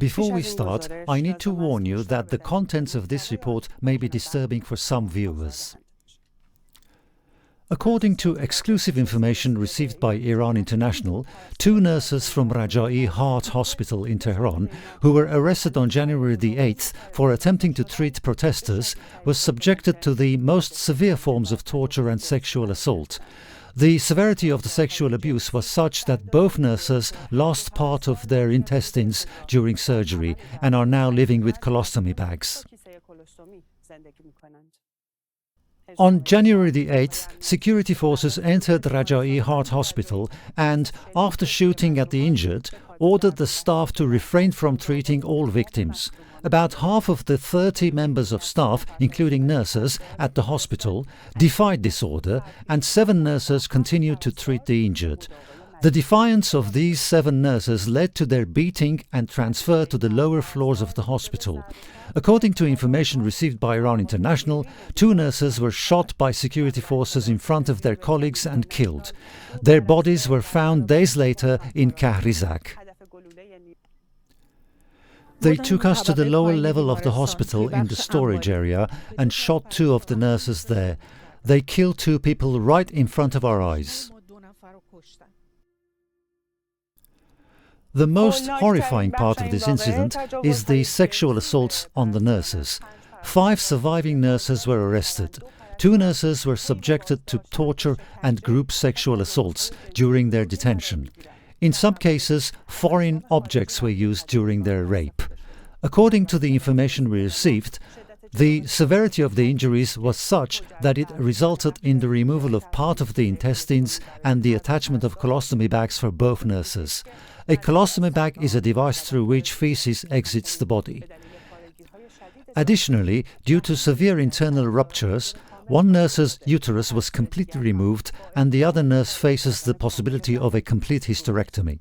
Before we start, I need to warn you that the contents of this report may be disturbing for some viewers. According to exclusive information received by Iran International, 2 nurses from Rajaei Heart Hospital in Tehran, who were arrested on January the 8th for attempting to treat protesters, were subjected to the most severe forms of torture and sexual assault. The severity of the sexual abuse was such that both nurses lost part of their intestines during surgery and are now living with colostomy bags. On January the 8th, security forces entered Rajaei Heart Hospital and, after shooting at the injured, ordered the staff to refrain from treating all victims. About half of the 30 members of staff, including nurses, at the hospital defied this order, and 7 nurses continued to treat the injured. The defiance of these 7 nurses led to their beating and transfer to the lower floors of the hospital. According to information received by Iran International, 2 nurses were shot by security forces in front of their colleagues and killed. Their bodies were found days later in Kahrizak. They took us to the lower level of the hospital in the storage area and shot 2 of the nurses there. They killed 2 people right in front of our eyes. The most horrifying part of this incident is the sexual assaults on the nurses. 5 surviving nurses were arrested. 2 nurses were subjected to torture and group sexual assaults during their detention. In some cases, foreign objects were used during their rape. According to the information we received, the severity of the injuries was such that it resulted in the removal of part of the intestines and the attachment of colostomy bags for both nurses. A colostomy bag is a device through which feces exits the body. Additionally, due to severe internal ruptures, one nurse's uterus was completely removed and the other nurse faces the possibility of a complete hysterectomy.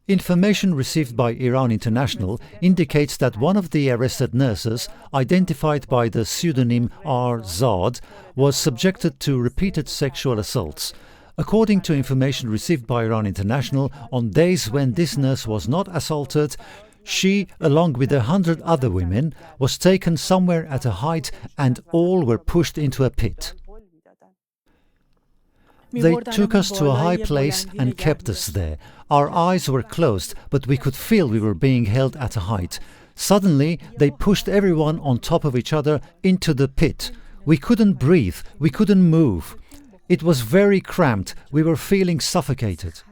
Information received by Iran International indicates that one of the arrested nurses, identified by the pseudonym R-Zad, was subjected to repeated sexual assaults. According to information received by Iran International, on days when this nurse was not assaulted, she, along with 100 other women, was taken somewhere at a height and all were pushed into a pit. They took us to a high place and kept us there. Our eyes were closed, but we could feel we were being held at a height. Suddenly, they pushed everyone on top of each other into the pit. We couldn't breathe, we couldn't move. It was very cramped, we were feeling suffocated.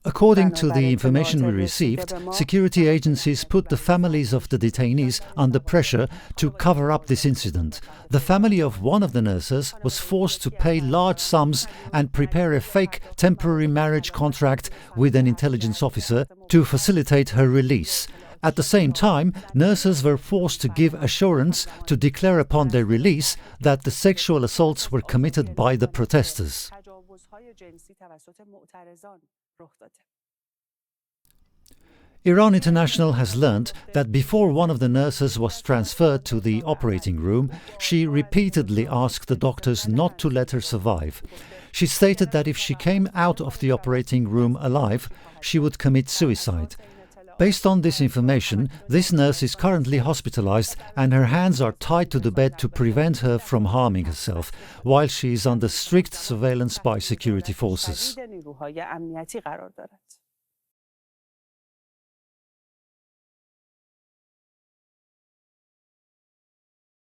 According to the information we received, security agencies put the families of the detainees under pressure to cover up this incident. The family of one of the nurses was forced to pay large sums and prepare a fake temporary marriage contract with an intelligence officer to facilitate her release. At the same time, nurses were forced to give assurance to declare upon their release that the sexual assaults were committed by the protesters. Iran International has learned that before one of the nurses was transferred to the operating room, she repeatedly asked the doctors not to let her survive. She stated that if she came out of the operating room alive, she would commit suicide. Based on this information, this nurse is currently hospitalized and her hands are tied to the bed to prevent her from harming herself, while she is under strict surveillance by security forces.